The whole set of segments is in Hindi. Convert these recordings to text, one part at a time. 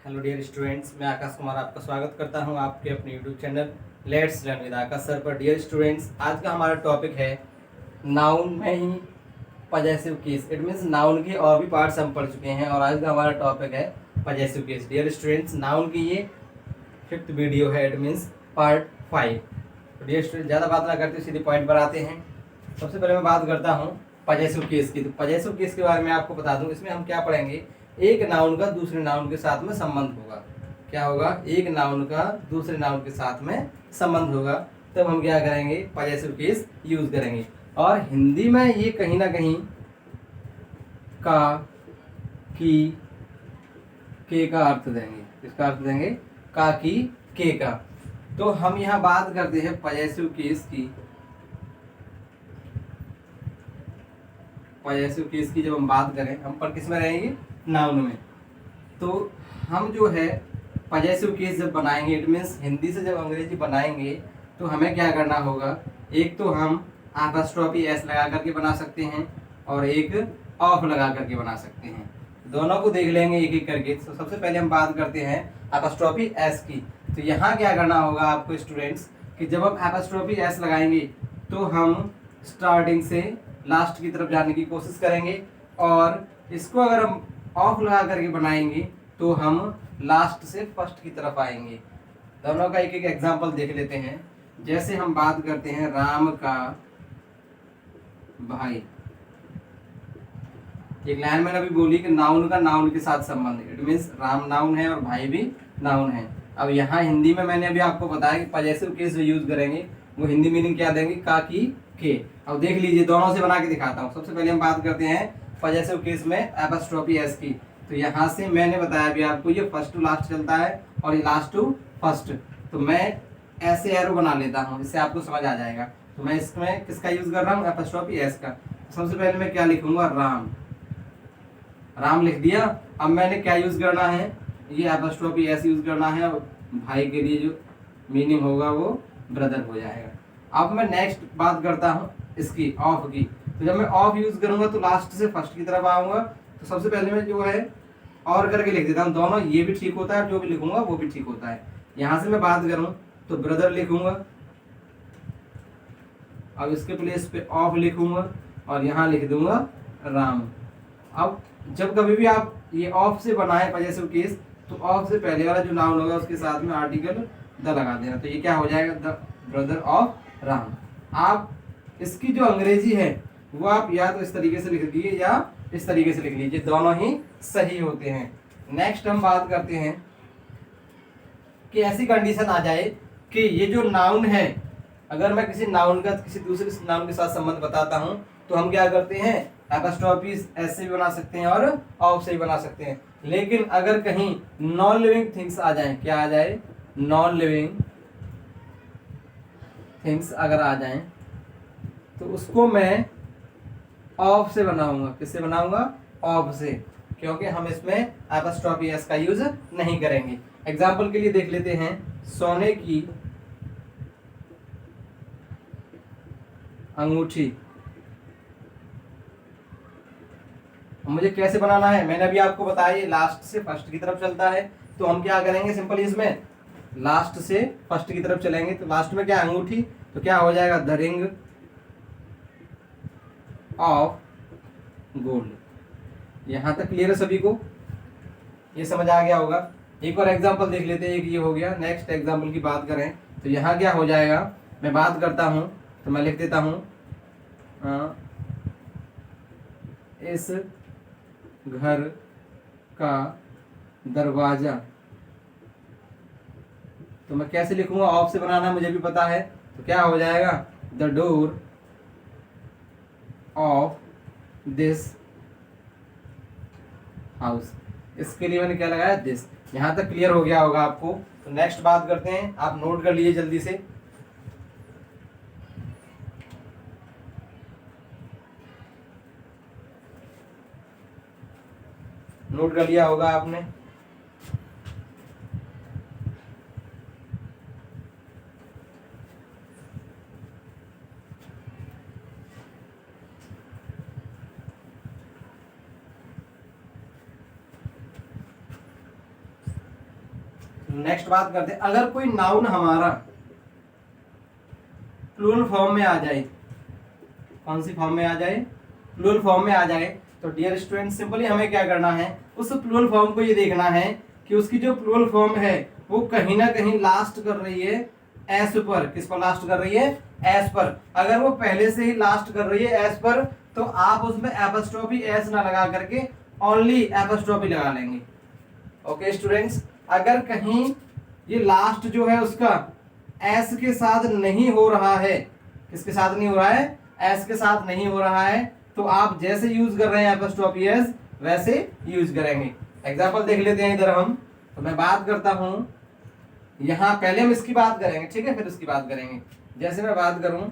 हेलो डियर स्टूडेंट्स, मैं आकाश कुमार आपका स्वागत करता हूं आपके अपने YouTube channel let's learn with Aakash sir पर। डियर स्टूडेंट्स, आज का हमारा टॉपिक है नाउन में ही possessive case. It means noun के और भी पार्ट्स हम पढ़ चुके हैं और आज का हमारा टॉपिक है possessive case. Dear students, noun की ये 5th वीडियो है, इट मीन्स पार्ट 5। तो डियर स्टूडेंट, ज़्यादा बात ना करते सीधे पॉइंट पर आते हैं। सबसे पहले मैं बात करता हूँ पजेसिव केस की। तो पजेसिव केस के बारे में आपको बता दूं, इसमें हम क्या पढ़ेंगे, एक नाउन का दूसरे नाउन के साथ में संबंध होगा। क्या होगा? एक नाउन का दूसरे नाउन के साथ में संबंध होगा, तब हम क्या करेंगे, पजेसिव केस यूज करेंगे। और हिंदी में ये कहीं ना कहीं का, की, के का अर्थ देंगे। किसका अर्थ देंगे? का, की, के का। तो हम यहाँ बात करते हैं पजेसिव केस की। पजेसिव केस की जब हम बात करें, हम पर किस में रहेंगे? नाउन में। तो हम जो है पजेसिव केस जब बनाएंगे, इट मीन्स हिंदी से जब अंग्रेजी बनाएंगे, तो हमें क्या करना होगा, एक तो हम एपॉस्ट्रोफी एस लगा करके बना सकते हैं और एक ऑफ लगा करके बना सकते हैं। दोनों को देख लेंगे एक एक करके। तो सबसे पहले हम बात करते हैं एपॉस्ट्रोफी एस की। तो यहाँ क्या करना होगा आपको स्टूडेंट्स, कि जब हम एपॉस्ट्रोफी एस लगाएंगे तो हम स्टार्टिंग से लास्ट की तरफ जाने की कोशिश करेंगे, और इसको अगर हम ऑफ लगा करके बनाएंगे तो हम लास्ट से फर्स्ट की तरफ आएंगे। दोनों का एक एक एग्जांपल देख लेते हैं। जैसे हम बात करते हैं राम का भाई, एक लाइन मैंने अभी बोली कि नाउन का नाउन के साथ संबंध, इट मीन्स राम नाउन है और भाई भी नाउन है। अब यहाँ हिंदी में मैंने अभी आपको बताया कि पजेसिव केस जो यूज करेंगे वो हिंदी मीनिंग क्या देंगे, का, की, के। अब देख लीजिए, दोनों से बना के दिखाता हूँ। सबसे पहले हम बात करते हैं पजेसिव केस में एपॉस्ट्रोफी एस की। तो यहाँ से मैंने बताया अभी आपको, ये फर्स्ट टू लास्ट चलता है और ये लास्ट टू फर्स्ट। तो मैं ऐसे एरो बना लेता हूँ, इससे आपको समझ आ जाएगा। तो मैं इसमें किसका यूज कर रहा हूँ? एपॉस्ट्रोफी एस का। सबसे पहले मैं क्या लिखूंगा? राम। राम लिख दिया। अब मैंने क्या यूज करना है, ये एपॉस्ट्रोफी एस यूज करना है, और भाई के लिए जो मीनिंग होगा वो ब्रदर हो जाएगा। अब मैं नेक्स्ट बात करता हूँ इसकी, ऑफ की। तो जब मैं ऑफ यूज करूंगा तो लास्ट से फर्स्ट की तरफ आऊंगा। तो सबसे पहले मैं जो है और करके लिख देता हूँ, दोनों, ये भी ठीक होता है, जो भी लिखूंगा वो भी ठीक होता है। यहां से मैं बात करूं तो ब्रदर लिखूंगा, अब इसके प्लेस पे ऑफ लिखूंगा और यहाँ लिख दूंगा राम। अब जब कभी भी आप ये ऑफ से बनाए पजेसिव केस, तो ऑफ से पहले वाला जो नाउन होगा उसके साथ में आर्टिकल द लगा देना। तो ये क्या हो जाएगा? The brother of Ram. आप इसकी जो अंग्रेजी है वो आप या तो इस तरीके से लिख लीजिए या इस तरीके से लिख लीजिए, दोनों ही सही होते हैं। नेक्स्ट हम बात करते हैं कि ऐसी कंडीशन आ जाए कि ये जो नाउन है, अगर मैं किसी नाउन का किसी दूसरे नाउन के साथ संबंध बताता हूं, तो हम क्या करते हैं, एपॉस्ट्रोफी ऐसे भी बना सकते हैं और ऑफ से भी बना सकते हैं। लेकिन अगर कहीं नॉन लिविंग थिंग्स आ जाए, क्या आ जाए? नॉन लिविंग थिंग्स अगर आ जाएं, तो उसको मैं ऑफ से बनाऊंगा। किससे बनाऊंगा? ऑफ से, क्योंकि हम इसमें एपॉस्ट्रोफी एस का यूज नहीं करेंगे। एग्जाम्पल के लिए देख लेते हैं, सोने की अंगूठी। मुझे कैसे बनाना है मैंने अभी आपको बताया, ये लास्ट से फर्स्ट की तरफ चलता है। तो हम क्या करेंगे, सिंपल इसमें लास्ट से फर्स्ट की तरफ चलेंगे। तो लास्ट में क्या? अंगूठी। तो क्या हो जाएगा? The ring of gold. यहां तक क्लियर है सभी को? ये समझ आ गया होगा। एक और एग्जांपल देख लेते हैं, एक ये हो गया। नेक्स्ट एग्जांपल की बात करें तो यहाँ क्या हो जाएगा, मैं बात करता हूं तो मैं लिख देता हूं, इस घर का दरवाजा। तो मैं कैसे लिखूंगा? ऑफ से बनाना मुझे भी पता है। तो क्या हो जाएगा? The door of this house. इसके लिए मैंने क्या लगाया? दिस। यहां तक क्लियर हो गया होगा आपको। तो नेक्स्ट बात करते हैं, आप नोट कर लीजिए जल्दी से। नोट कर लिया होगा आपने। नेक्स्ट बात करते हैं, अगर कोई नाउन हमारा प्लूरल फॉर्म में आ जाए, कौन सी फॉर्म में आ जाए, प्लूरल फॉर्म में आ जाए, तो डियर स्टूडेंट सिंपली हमें क्या करना है, उस प्लूरल फॉर्म को ये देखना है कि उसकी जो प्लूरल फॉर्म है वो कहीं ना कहीं लास्ट कर रही है एस पर। किस पर लास्ट कर रही है, एस पर। अगर वो पहले से ही लास्ट कर रही है एस पर, तो आप उसमें एपस्ट्रॉफी एस ना लगा करके ओनली एपस्ट्रॉफी लगा लेंगे। ओके स्टूडेंट्स, अगर कहीं ये लास्ट जो है उसका एस के साथ नहीं हो रहा है, किसके साथ नहीं हो रहा है, एस के साथ नहीं हो रहा है, तो आप जैसे यूज कर रहे हैं एपस्ट्रॉफी एस वैसे यूज करेंगे। एग्जांपल देख लेते हैं इधर हम। तो मैं बात करता हूं यहां, पहले हम इसकी बात करेंगे, ठीक है, फिर उसकी बात करेंगे। जैसे मैं बात करूं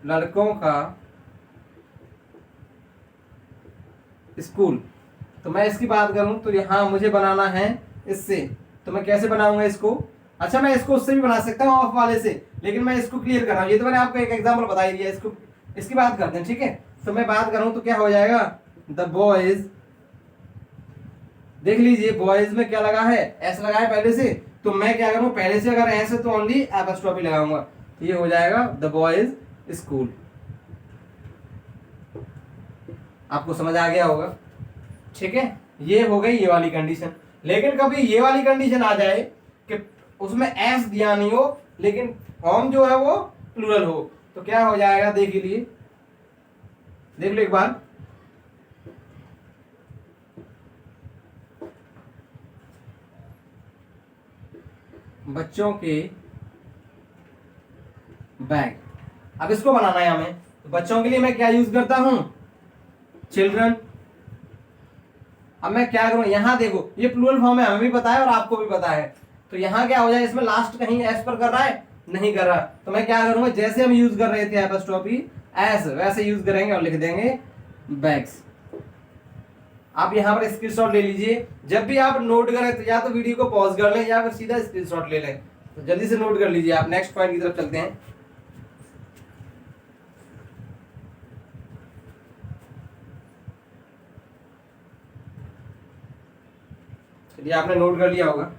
लड़कों का स्कूल, तो मैं इसकी बात करूं तो यहां मुझे बनाना है इससे, तो मैं कैसे बनाऊंगा इसको, अच्छा मैं इसको उससे भी बना सकता हूं ऑफ वाले से, लेकिन मैं इसको क्लियर कर रहा हूं, ये तो मैंने आपको एक एग्जांपल बता ही दिया, इसको इसकी बात करते हैं, ठीक है। तो मैं बात करूं तो क्या हो जाएगा, द बॉयज, देख लीजिए बॉयज में क्या लगा है, एस लगा है पहले से, तो मैं क्या करूं, पहले से अगर एस है तो ओनली एपस्ट्रॉफी लगाऊंगा, ये हो जाएगा द बॉयज स्कूल। आपको समझ आ गया होगा, ठीक है। ये हो गई ये वाली कंडीशन। लेकिन कभी ये वाली कंडीशन आ जाए कि उसमें एस दिया नहीं हो लेकिन फॉर्म जो है वो प्लूरल हो, तो क्या हो जाएगा, देख लीजिए, देख लो एक बार। बच्चों के बैग, अब इसको बनाना है हमें, तो बच्चों के लिए मैं क्या यूज करता हूं, चिल्ड्रन। अब मैं क्या करूं, यहां देखो ये प्लूरल फॉर्म है, हमें भी पता है और आपको भी पता है, तो यहां क्या हो जाए, इसमें लास्ट कहीं एस पर कर रहा है, नहीं कर रहा, तो मैं क्या करूंगा, जैसे हम यूज कर रहे थे एपस्ट्रॉफी एस वैसे यूज करेंगे और लिख देंगे बैग्स। आप यहां पर स्क्रीनशॉट ले लीजिए, जब भी आप नोट करें तो या तो वीडियो को पॉज कर लें या फिर सीधा स्क्रीनशॉट ले लें, तो जल्दी से नोट कर लीजिए आप। नेक्स्ट पॉइंट की तरफ चलते हैं। चलिए आपने नोट कर लिया होगा।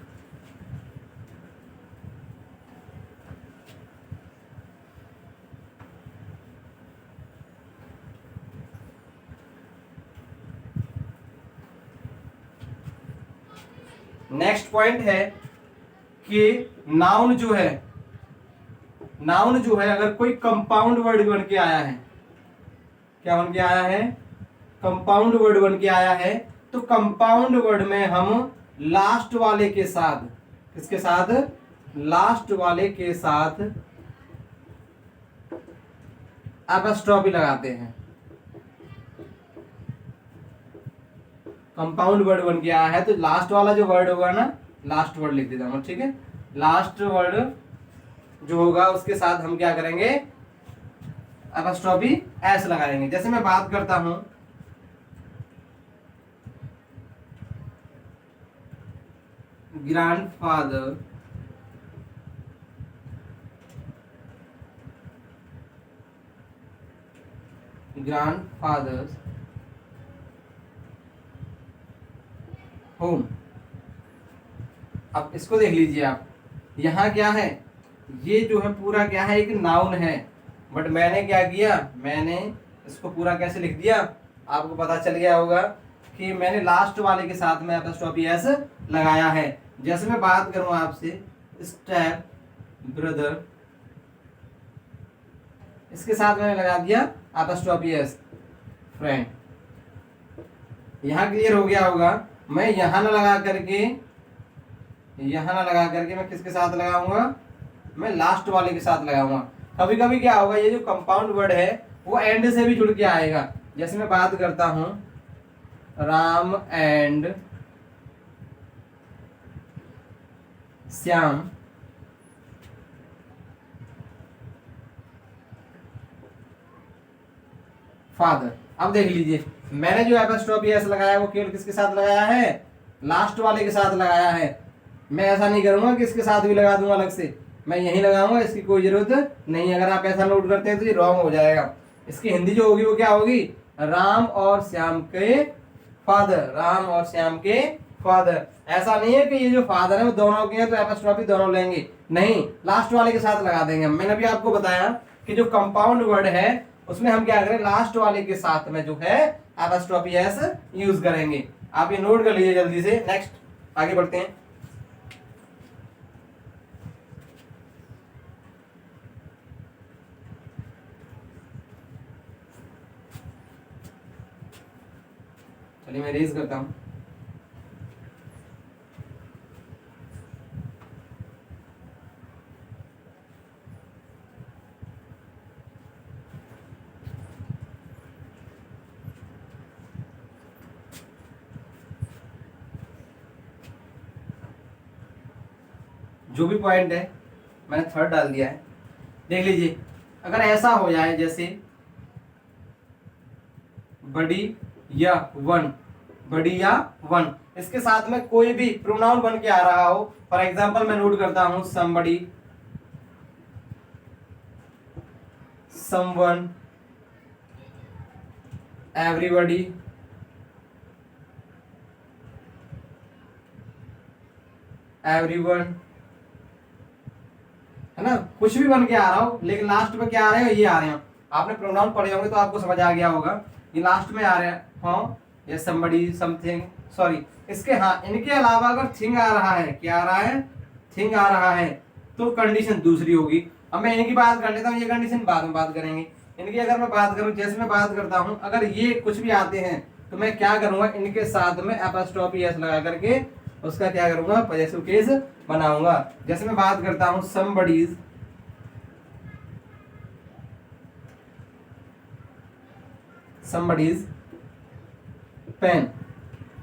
नेक्स्ट पॉइंट है कि नाउन जो है, नाउन जो है अगर कोई कंपाउंड वर्ड बन के आया है, क्या बन के आया है, कंपाउंड वर्ड बन के आया है, तो कंपाउंड वर्ड में हम लास्ट वाले के साथ, किसके साथ, लास्ट वाले के साथ एपस्ट्रॉफी लगाते हैं। कंपाउंड वर्ड बन के आया है तो लास्ट वाला जो वर्ड होगा ना, लास्ट वर्ड लिख देता हूं, ठीक है, लास्ट वर्ड जो होगा उसके साथ हम क्या करेंगे, एपस्ट्रॉफी एस लगाएंगे। जैसे मैं बात करता हूं ग्रैंडफादर, ग्रैंडफादर्स होम। अब इसको देख लीजिए आप, यहां क्या है, ये जो है पूरा क्या है, एक नाउन है, बट मैंने क्या किया, मैंने इसको पूरा कैसे लिख दिया, आपको पता चल गया होगा कि मैंने लास्ट वाले के साथ में एपस्ट्रॉफी एस लगाया है। जैसे मैं बात करूं आपसे स्टेप ब्रदर, इसके साथ मैंने लगा दिया एपस्ट्रॉफी एस फ्रेंड। यहां क्लियर हो गया होगा। मैं यहां ना लगा करके, यहां ना लगा करके मैं किसके साथ लगाऊंगा, मैं लास्ट वाले के साथ लगाऊंगा। कभी कभी क्या होगा, ये जो कंपाउंड वर्ड है वो एंड से भी जुड़ के आएगा। जैसे मैं बात करता हूं राम एंड श्याम फादर। अब देख लीजिए मैंने जो एपस्ट्रॉफी एस लगाया वो केवल किसके साथ लगाया है, लास्ट वाले के साथ लगाया है। मैं ऐसा नहीं करूंगा कि इसके साथ भी लगा दूंगा अलग से, मैं यही लगाऊंगा, इसकी कोई जरूरत नहीं। अगर आप ऐसा नोट करते हैं तो ये रॉन्ग हो जाएगा। इसकी हिंदी जो होगी वो क्या होगी, राम और श्याम के फादर, राम और श्याम के फादर। ऐसा नहीं है कि ये जो फादर है वो दोनों के हैं तो एपोस्ट्रोफी दोनों लेंगे, नहीं, लास्ट वाले के साथ लगा देंगे। मैंने भी आपको बताया कि जो कंपाउंड वर्ड है उसमें हम क्या करें, लास्ट वाले के साथ में जो है एपोस्ट्रोफी एस यूज करेंगे। आप ये नोट कर लीजिए जल्दी से। नेक्स्ट आगे बढ़ते हैं। चलिए मैं रेज करता हूं। जो भी पॉइंट है मैंने थर्ड डाल दिया है, देख लीजिए। अगर ऐसा हो जाए जैसे बड़ी या वन, बड़ी या वन, इसके साथ में कोई भी प्रोनाउन बन के आ रहा हो, फॉर एग्जांपल मैं नोट करता हूं समबडी, समवन, एवरीबॉडी, एवरीवन, है ना, कुछ भी बन के आ रहा हो लेकिन लास्ट में क्या आ रहे हो, ये आ रहे हो। आपने प्रोनाउन पढ़े होंगे तो आपको समझ आ गया होगा। ये लास्ट में आ रहे हो, ये समबडी, समथिंग, सॉरी, इसके हाँ इनके अलावा अगर थिंग आ रहा है, क्या आ रहा है, थिंग आ रहा है, तो कंडीशन दूसरी होगी। अब मैं इनकी बात कर लेता हूँ, ये कंडीशन बाद में बात करेंगे। इनकी अगर मैं बात करूँ, जैसे मैं बात करता हूँ, अगर ये कुछ भी आते हैं तो मैं क्या करूंगा, इनके साथ में एपोस्ट्रोफी एस लगा करके उसका क्या करूंगा, पॉजेसिव केस बनाऊंगा। जैसे मैं बात करता हूं समबडीज, समबडीज पेन,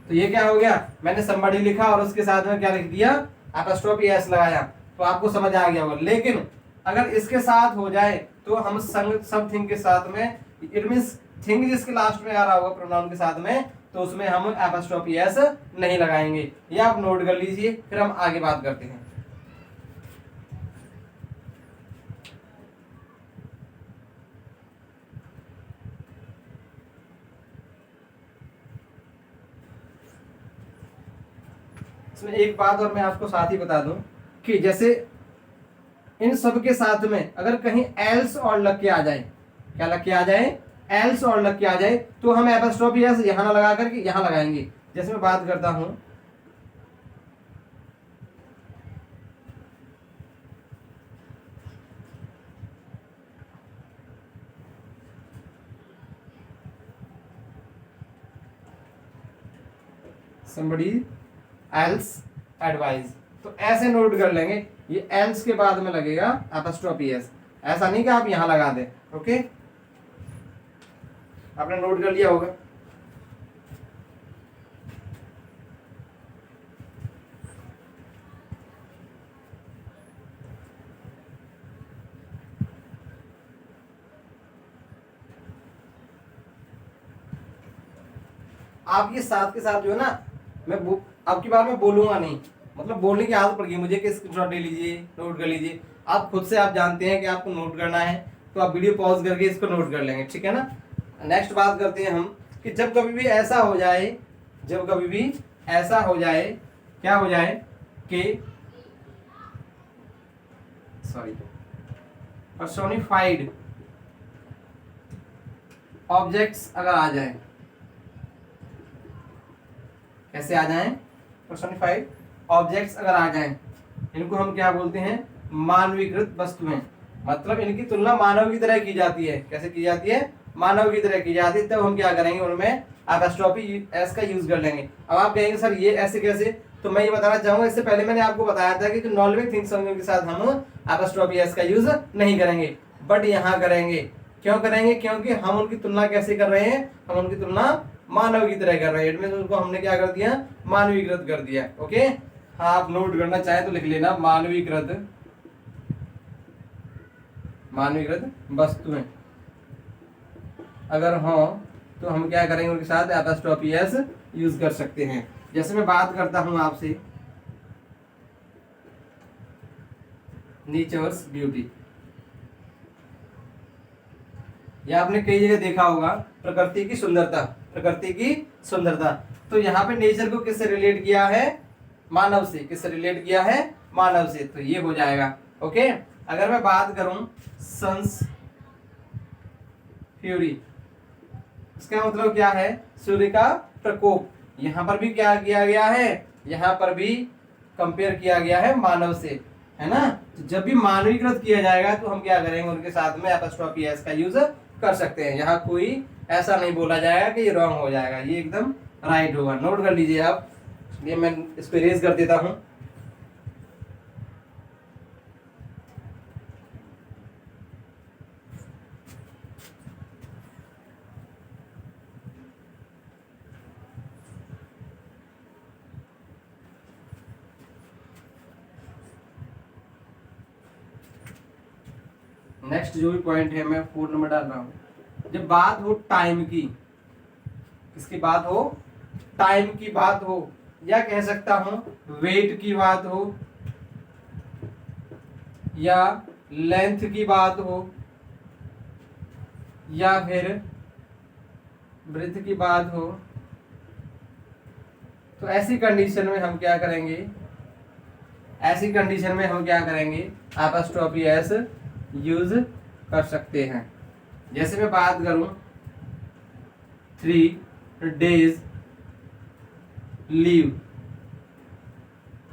तो ये क्या हो गया, मैंने समबडी लिखा और उसके साथ में क्या लिख दिया, एपोस्ट्रोफी एस लगाया, तो आपको समझ आ गया होगा। लेकिन अगर इसके साथ हो जाए तो हम समथिंग के साथ में, इट मींस थिंग जिसके लास्ट में आ रहा होगा प्रोनाउन के साथ में, तो उसमें हम एपोस्ट्रोफी एस नहीं लगाएंगे। ये आप नोट कर लीजिए, फिर हम आगे बात करते हैं। इसमें एक बात और मैं आपको साथ ही बता दूं कि जैसे इन सब के साथ में अगर कहीं एल्स और लग के आ जाए, क्या लग के आ जाए, एल्स और लग के आ जाए, तो हम एपोस्ट्रोफी एस यहां ना लगा करके यहां लगाएंगे। जैसे मैं बात करता हूं somebody else advice, तो ऐसे नोट कर लेंगे, ये एल्स के बाद में लगेगा एपोस्ट्रोफी एस, ऐसा नहीं कि आप यहां लगा दें। ओके, आपने नोट कर लिया होगा। आप ये साथ के साथ जो है ना, मैं आपकी बार में बोलूंगा नहीं, मतलब बोलने की आदत पड़ गई मुझे कि स्क्रीनशॉट ले लीजिए, नोट कर लीजिए। आप खुद से आप जानते हैं कि आपको नोट करना है, तो आप वीडियो पॉज करके इसको नोट कर लेंगे, ठीक है ना। नेक्स्ट बात करते हैं हम कि जब कभी भी ऐसा हो जाए, जब कभी भी ऐसा हो जाए, क्या हो जाए कि सॉरी पर्सोनिफाइड ऑब्जेक्ट्स अगर आ जाए, कैसे आ जाएं, पर्सोनिफाइड ऑब्जेक्ट्स अगर आ जाएं, इनको हम क्या बोलते हैं, मानवीकृत वस्तुएं, मतलब इनकी तुलना मानव की तरह की जाती है। कैसे की जाती है, मानव की तरह की जाती है। तब हम क्या करेंगे, उनमें एपोस्ट्रोफी एस का यूज कर लेंगे। अब आप कहेंगे सर ये ऐसे कैसे, तो मैं ये बताना चाहूंगा, इससे पहले मैंने आपको बताया था कि जो नॉन लिविंग थिंग्स के साथ हम एपोस्ट्रोफी एस का यूज नहीं करेंगे, बट यहाँ करेंगे। क्यों करेंगे, क्योंकि हम उनकी तुलना कैसे कर रहे हैं, हम उनकी तुलना मानव की तरह कर रहे हैं, उनको हमने क्या कर दिया, मानवीकृत कर दिया। ओके, हाँ आप नोट करना चाहें तो लिख लेना, मानवीकृत, मानवीकृत वस्तुएं अगर हो तो हम क्या करेंगे, उनके साथ एपोस्ट्रोफी एस यूज कर सकते हैं। जैसे मैं बात करता हूं आपसे नेचर्स ब्यूटी, या आपने कई जगह देखा होगा प्रकृति की सुंदरता, प्रकृति की सुंदरता। तो यहाँ पे नेचर को किससे रिलेट किया है, मानव से। किससे रिलेट किया है, मानव से। तो ये हो जाएगा। ओके, अगर मैं बात करूं सन्स फ्यूरी, इसका मतलब क्या है, सूर्य का प्रकोप। यहां पर भी क्या किया गया है, यहां पर भी कंपेयर किया गया है मानव से, है ना। तो जब भी मानवीकृत किया जाएगा तो हम क्या करेंगे, उनके साथ में एपोस्ट्रोफी एस का यूज कर सकते हैं। यहाँ कोई ऐसा नहीं बोला जाएगा कि ये रॉन्ग हो जाएगा, ये एकदम राइट होगा। नोट कर लीजिए आप। ये मैं इसको इरेज कर देता हूं। नेक्स्ट जो भी पॉइंट है मैं 4 नंबर डाल रहा हूं। जब बात हो टाइम की, किसकी बात हो, टाइम की बात हो, या कह सकता हूं वेट की बात हो, या लेंथ की बात हो, या फिर ब्रेथ की बात हो, तो ऐसी कंडीशन में हम क्या करेंगे, ऐसी कंडीशन में हम क्या करेंगे, एपोस्ट्रोफी एस यूज कर सकते हैं। जैसे मैं बात करूं 3 days लीव,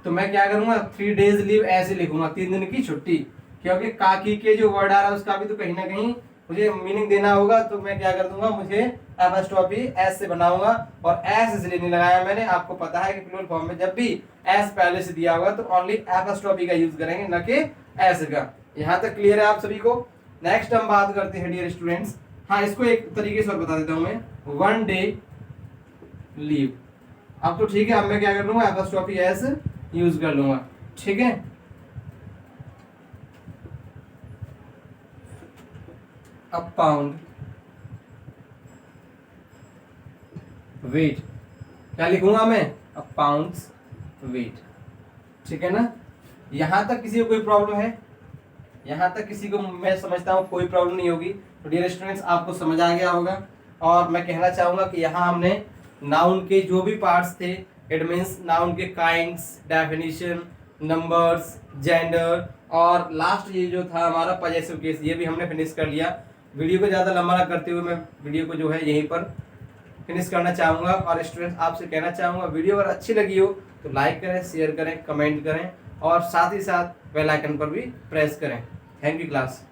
तो मैं क्या करूंगा, 3 days लीव ऐसे लिखूंगा, 3 दिन की छुट्टी। क्योंकि काकी के जो वर्ड आ रहा है उसका भी तो कहीं ना कहीं मुझे मीनिंग देना होगा। तो मैं क्या कर दूंगा, मुझे एपोस्ट्रोफी एस से बनाऊंगा। और एस इसलिए नहीं लगाया मैंने, आपको पता है कि प्लूरल फॉर्म में जब भी एस पहले से दिया होगा तो ओनली एपोस्ट्रोफी का यूज करेंगे, न कि एस का। यहाँ तक क्लियर है आप सभी को। नेक्स्ट हम बात करते हैं डियर स्टूडेंट्स। हाँ, इसको एक तरीके से और बता देता हूं मैं, 1 day लीव। अब तो ठीक है, अब मैं क्या कर लूंगा, एपोस्ट्रोफी एस यूज कर लूंगा। ठीक है, अब पाउंड वेट क्या लिखूंगा मैं, अब पाउंड्स वेट। ठीक है ना। यहां तक किसी को कोई प्रॉब्लम है, यहां तक किसी को मैं समझता हूं कोई प्रॉब्लम नहीं होगी। तो डियर स्टूडेंट्स आपको समझ आ गया होगा। और मैं कहना चाहूंगा कि यहाँ हमने नाउन के जो भी पार्ट्स थे, इट मीन्स नाउन के काइंड्स, डेफिनेशन, नंबर्स, जेंडर, और लास्ट ये जो था हमारा पजेसिव केस, ये भी हमने फिनिश कर लिया। वीडियो को ज़्यादा लंबा ना करते हुए मैं वीडियो को जो है यहीं पर फिनिश करना चाहूँगा। और स्टूडेंट्स आपसे कहना चाहूँगा, वीडियो अगर अच्छी लगी हो तो लाइक करें, शेयर करें, कमेंट करें, और साथ ही साथ बेल आइकन पर भी प्रेस करें। Thank you class.